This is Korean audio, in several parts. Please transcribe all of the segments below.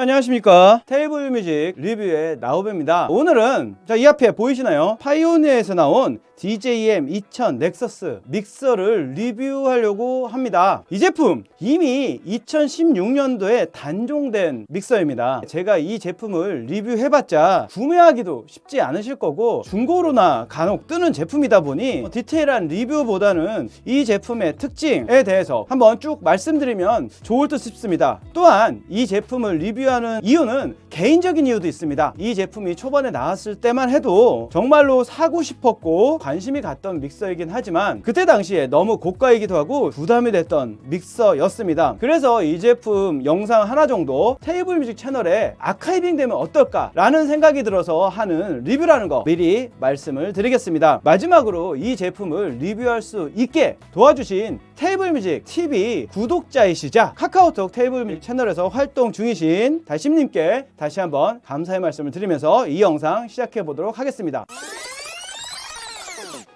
안녕하십니까. 테이블 뮤직 리뷰의 나우베입니다. 오늘은 이 앞에 보이시나요? 파이오니어에서 나온 DJM 2000 넥서스 믹서를 리뷰하려고 합니다. 이 제품 이미 2016년도에 단종된 믹서입니다. 제가 이 제품을 리뷰해봤자 구매하기도 쉽지 않으실 거고 중고로나 간혹 뜨는 제품이다 보니 디테일한 리뷰보다는 이 제품의 특징에 대해서 한번 쭉 말씀드리면 좋을 듯 싶습니다. 또한 이 제품을 리뷰하는 이유는 개인적인 이유도 있습니다. 이 제품이 초반에 나왔을 때만 해도 정말로 사고 싶었고 관심이 갔던 믹서이긴 하지만 그때 당시에 너무 고가이기도 하고 부담이 됐던 믹서였습니다. 그래서 이 제품 영상 하나 정도 테이블 뮤직 채널에 아카이빙 되면 어떨까 라는 생각이 들어서 하는 리뷰라는 거 미리 말씀을 드리겠습니다. 마지막으로 이 제품을 리뷰할 수 있게 도와주신 테이블 뮤직 TV 구독자이시자 카카오톡 테이블 뮤직 채널에서 활동 중이신 달심님께 다시 한번 감사의 말씀을 드리면서 이 영상 시작해 보도록 하겠습니다.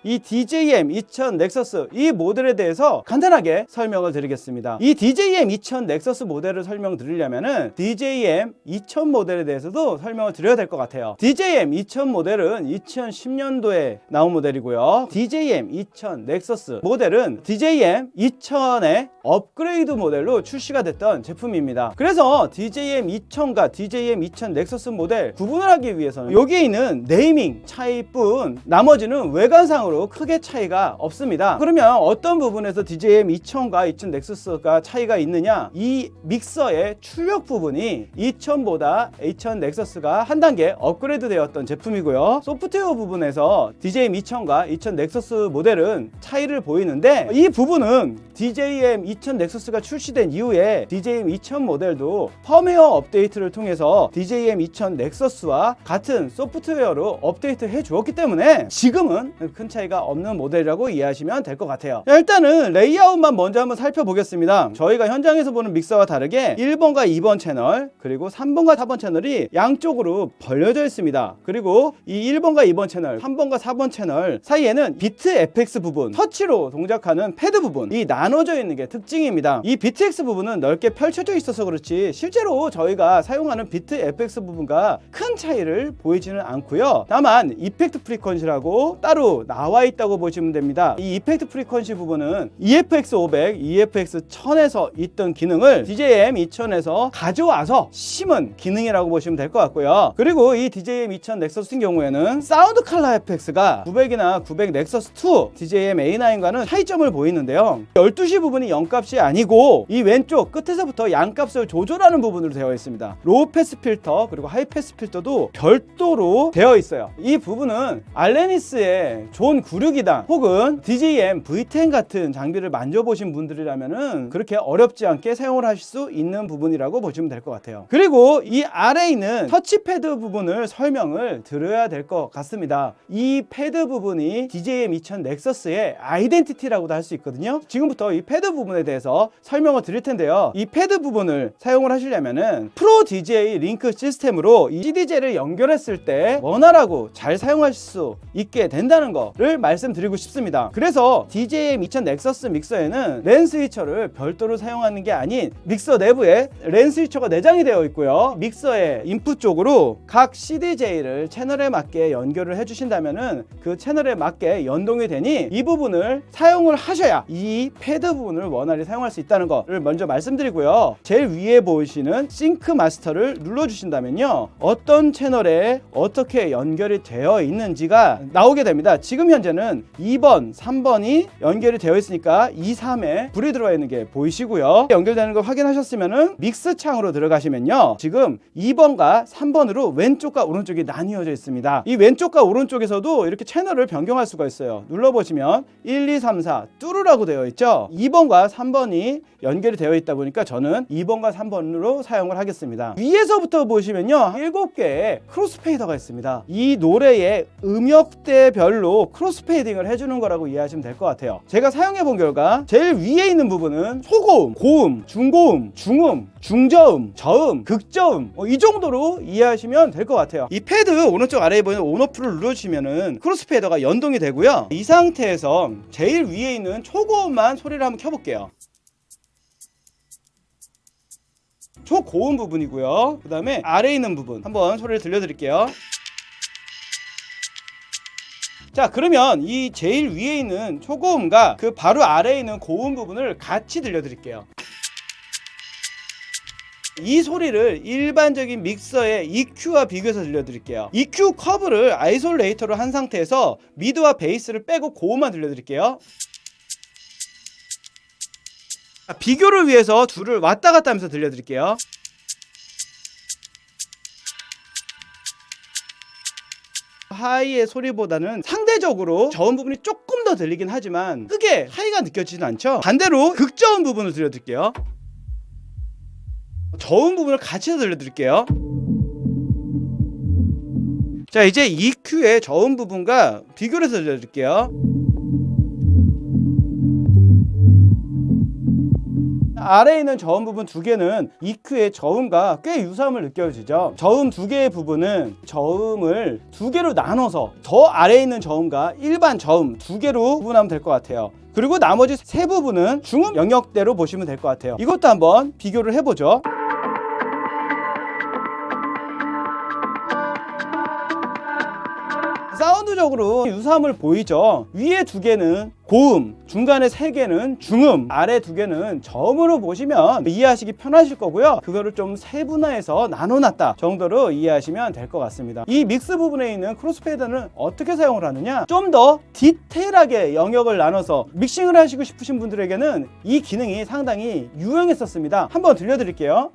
이 DJM 2000 넥서스 이 모델에 대해서 간단하게 설명을 드리겠습니다. 이 DJM 2000 넥서스 모델을 설명드리려면은 DJM 2000 모델에 대해서도 설명을 드려야 될 것 같아요. DJM 2000 모델은 2010년도에 나온 모델이고요. DJM 2000 넥서스 모델은 DJM 2000의 업그레이드 모델로 출시가 됐던 제품입니다. 그래서 DJM 2000과 DJM 2000 넥서스 모델 구분을 하기 위해서는 여기에 있는 네이밍 차이뿐 나머지는 외관상으로 크게 차이가 없습니다. 그러면 어떤 부분에서 DJM 2000과 2000 넥서스가 차이가 있느냐? 이 믹서의 출력 부분이 2000보다 2000 넥서스가 한 단계 업그레이드 되었던 제품이고요. 소프트웨어 부분에서 DJM 2000과 2000 넥서스 모델은 차이를 보이는데 이 부분은 DJM 2000 넥서스가 출시된 이후에 DJM 2000 모델도 펌웨어 업데이트를 통해서 DJM 2000 넥서스와 같은 소프트웨어로 업데이트 해 주었기 때문에 지금은 큰 차이가 없는 모델이라고 이해하시면 될 것 같아요. 일단은 레이아웃만 먼저 한번 살펴보겠습니다. 저희가 현장에서 보는 믹서와 다르게 1번과 2번 채널 그리고 3번과 4번 채널이 양쪽으로 벌려져 있습니다. 그리고 이 1번과 2번 채널 3번과 4번 채널 사이에는 비트 FX 부분 터치로 동작하는 패드 부분이 나눠져 있는 게 특징입니다. 이 비트 X 부분은 넓게 펼쳐져 있어서 그렇지 실제로 저희가 사용하는 비트 FX 부분과 큰 차이를 보이지는 않고요. 다만 이펙트 프리퀀시라고 따로 나와 있다고 보시면 됩니다. 이 이펙트 프리퀀시 부분은 EFX 500, EFX 1000에서 있던 기능을 DJM 2000에서 가져와서 심은 기능이라고 보시면 될 것 같고요. 그리고 이 DJM 2000 넥서스 같은 경우에는 사운드 칼라 FX가 900이나 900 넥서스 2 DJM A9과는 차이점을 보이는데요. 12시 부분이 0값이 아니고 이 왼쪽 끝에서부터 양값을 조절하는 부분으로 되어 있습니다. 로우 패스 필터 그리고 하이 패스 필터도 별도로 되어 있어요. 이 부분은 알레니스의 존 96이다 혹은 DJM V10 같은 장비를 만져보신 분들이라면은 그렇게 어렵지 않게 사용을 하실 수 있는 부분이라고 보시면 될 것 같아요. 그리고 이 아래에 있는 터치패드 부분을 설명을 드려야 될 것 같습니다. 이 패드 부분이 DJM 2000 넥서스의 아이덴티티라고도 할 수 있거든요. 지금부터 이 패드 부분에 대해서 설명을 드릴 텐데요. 이 패드 부분을 사용을 하시려면은 프로 DJ 링크 시스템으로 이 CDJ를 연결했을 때 원활하고 잘 사용하실 수 있게 된다는 거를 말씀드리고 싶습니다. 그래서 DJM 2000 넥서스 믹서에는 랜 스위처를 별도로 사용하는 게 아닌 믹서 내부에 랜 스위처가 내장이 되어 있고요. 믹서의 인풋 쪽으로 각 CDJ를 채널에 맞게 연결을 해주신다면은 그 채널에 맞게 연동이 되니 이 부분을 사용을 하셔야 이 패드 부분을 원활히 사용할 수 있다는 거를 먼저 말씀드리고요. 제일 위에 보이시는 싱크 마스터를 눌러주신다면요. 어떤 채널에 어떻게 연결이 되어 있는지가 나오게 됩니다. 지금 현재는 2번, 3번이 연결이 되어 있으니까 2, 3에 불이 들어와 있는 게 보이시고요. 연결되는 걸 확인하셨으면은 믹스 창으로 들어가시면요. 지금 2번과 3번으로 왼쪽과 오른쪽이 나뉘어져 있습니다. 이 왼쪽과 오른쪽에서도 이렇게 채널을 변경할 수가 있어요. 눌러보시면 1, 2, 3, 4 뚜루라고 되어 있죠. 2번과 3번이 연결이 되어 있다 보니까 저는 2번과 3번으로 사용을 하겠습니다. 위에서부터 보시면요. 7개의 크로스페이더가 있습니다. 이 노래의 음역대별로 크로스페이딩을 해주는 거라고 이해하시면 될 것 같아요. 제가 사용해 본 결과 제일 위에 있는 부분은 초고음, 고음, 중고음, 중음, 중저음, 저음, 극저음 이 정도로 이해하시면 될 것 같아요. 이 패드 오른쪽 아래에 보이는 온오프를 눌러주시면은 크로스페이더가 연동이 되고요. 이 상태에서 제일 위에 있는 초고음만 소리를 한번 켜볼게요. 초고음 부분이고요. 그 다음에 아래에 있는 부분 한번 소리를 들려드릴게요. 자, 그러면 이 제일 위에 있는 초고음과 그 바로 아래에 있는 고음 부분을 같이 들려드릴게요. 이 소리를 일반적인 믹서의 EQ와 비교해서 들려드릴게요. EQ 커브를 아이솔레이터로 한 상태에서 미드와 베이스를 빼고 고음만 들려드릴게요. 비교를 위해서 둘을 왔다 갔다 하면서 들려드릴게요. 하이의 소리보다는 상대적으로 저음 부분이 조금 더 들리긴 하지만 크게 하이가 느껴지진 않죠. 반대로 극저음 부분을 들려드릴게요. 저음 부분을 같이 들려드릴게요. 자, 이제 EQ의 저음 부분과 비교를 해서 들려드릴게요. 아래에 있는 저음 부분 두 개는 EQ의 저음과 꽤 유사함을 느껴지죠. 저음 두 개의 부분은 저음을 두 개로 나눠서 더 아래에 있는 저음과 일반 저음 두 개로 구분하면 될 것 같아요. 그리고 나머지 세 부분은 중음 영역대로 보시면 될 것 같아요. 이것도 한번 비교를 해보죠. 사운드적으로 유사함을 보이죠. 위에 두 개는 고음, 중간에 세 개는 중음, 아래 두 개는 저음으로 보시면 이해하시기 편하실 거고요. 그거를 좀 세분화해서 나눠놨다 정도로 이해하시면 될 것 같습니다. 이 믹스 부분에 있는 크로스페이더는 어떻게 사용을 하느냐, 좀 더 디테일하게 영역을 나눠서 믹싱을 하시고 싶으신 분들에게는 이 기능이 상당히 유용했었습니다. 한번 들려드릴게요.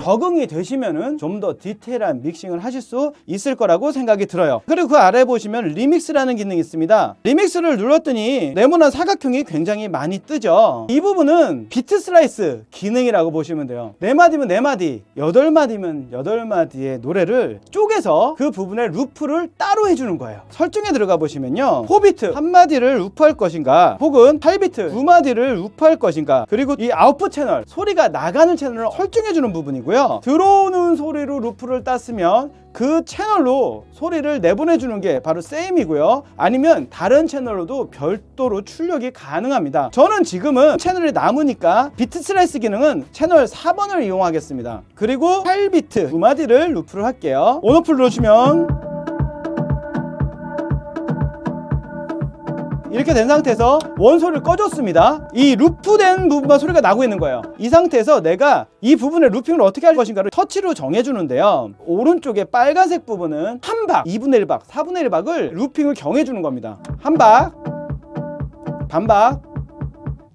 적응이 되시면은 좀 더 디테일한 믹싱을 하실 수 있을 거라고 생각이 들어요. 그리고 그 아래 보시면 리믹스라는 기능이 있습니다. 리믹스를 눌렀더니 네모난 사각형이 굉장히 많이 뜨죠. 이 부분은 비트 슬라이스 기능이라고 보시면 돼요. 4마디면 4마디, 8마디면 8마디의 노래를 쪼개서 그 부분에 루프를 따로 해주는 거예요. 설정에 들어가 보시면요, 4비트 1마디를 루프할 것인가, 혹은 8비트 2마디를 루프할 것인가, 그리고 이 아웃풋 채널, 소리가 나가는 채널을 설정해주는 부분이고요. 들어오는 소리로 루프를 땄으면 그 채널로 소리를 내보내주는 게 바로 세임이고요. 아니면 다른 채널로도 별도로 출력이 가능합니다. 저는 지금은 채널이 남으니까 비트 슬라이스 기능은 채널 4번을 이용하겠습니다. 그리고 8비트 2마디를 루프를 할게요. 온오프를 누르시면 이렇게 된 상태에서 원소리를 꺼줬습니다. 이 루프된 부분만 소리가 나고 있는 거예요. 이 상태에서 내가 이 부분의 루핑을 어떻게 할 것인가를 터치로 정해주는데요. 오른쪽에 빨간색 부분은 한 박, 2분의 1박, 4분의 1박을 루핑을 정해주는 겁니다. 한 박, 반박.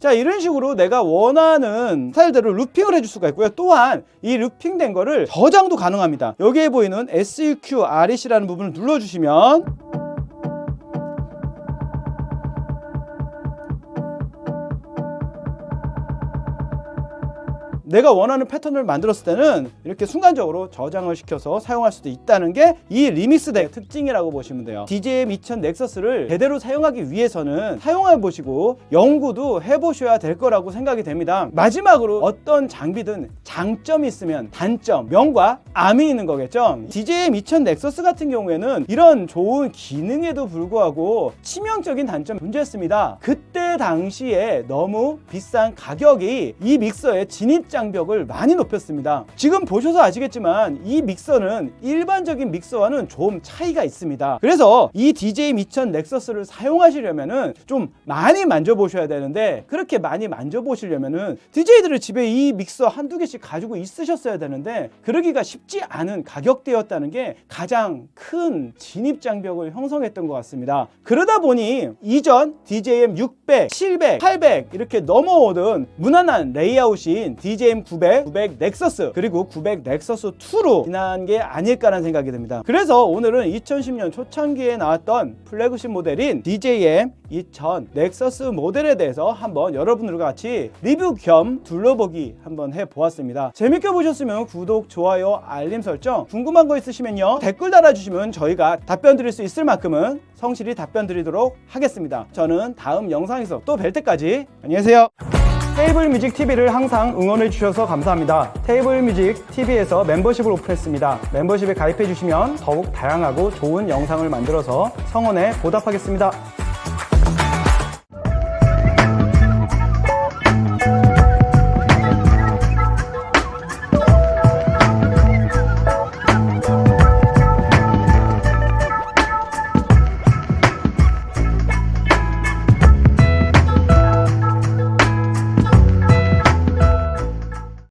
자, 이런 식으로 내가 원하는 스타일대로 루핑을 해줄 수가 있고요. 또한 이 루핑된 거를 저장도 가능합니다. 여기에 보이는 SUQ REC라는 부분을 눌러주시면 내가 원하는 패턴을 만들었을 때는 이렇게 순간적으로 저장을 시켜서 사용할 수도 있다는 게 이 리믹스 덱 특징이라고 보시면 돼요. DJM 2000 넥서스를 제대로 사용하기 위해서는 사용해 보시고 연구도 해보셔야 될 거라고 생각이 됩니다. 마지막으로 어떤 장비든 장점이 있으면 단점, 명과 암이 있는 거겠죠. DJM 2000 넥서스 같은 경우에는 이런 좋은 기능에도 불구하고 치명적인 단점이 존재했습니다. 그때 당시에 너무 비싼 가격이 이 믹서의 진입장 장벽을 많이 높였습니다. 지금 보셔서 아시겠지만 이 믹서는 일반적인 믹서와는 좀 차이가 있습니다. 그래서 이 DJM2000 넥서스를 사용하시려면은 좀 많이 만져보셔야 되는데, 그렇게 많이 만져보시려면은 DJ들의 집에 이 믹서 한두 개씩 가지고 있으셨어야 되는데 그러기가 쉽지 않은 가격대였다는 게 가장 큰 진입 장벽을 형성했던 것 같습니다. 그러다 보니 이전 DJM 600, 700, 800 이렇게 넘어오던 무난한 레이아웃인 DJM 900, 900 넥서스 그리고 900 넥서스 2로 지난 게 아닐까라는 생각이 듭니다. 그래서 오늘은 2010년 초창기에 나왔던 플래그십 모델인 DJM 2000 넥서스 모델에 대해서 한번 여러분들과 같이 리뷰 겸 둘러보기 한번 해보았습니다. 재밌게 보셨으면 구독, 좋아요, 알림 설정, 궁금한 거 있으시면요 댓글 달아주시면 저희가 답변 드릴 수 있을 만큼은 성실히 답변 드리도록 하겠습니다. 저는 다음 영상에서 또 뵐 때까지 안녕히 계세요. 테이블뮤직 TV를 항상 응원해 주셔서 감사합니다. 테이블뮤직 TV에서 멤버십을 오픈했습니다. 멤버십에 가입해 주시면 더욱 다양하고 좋은 영상을 만들어서 성원에 보답하겠습니다.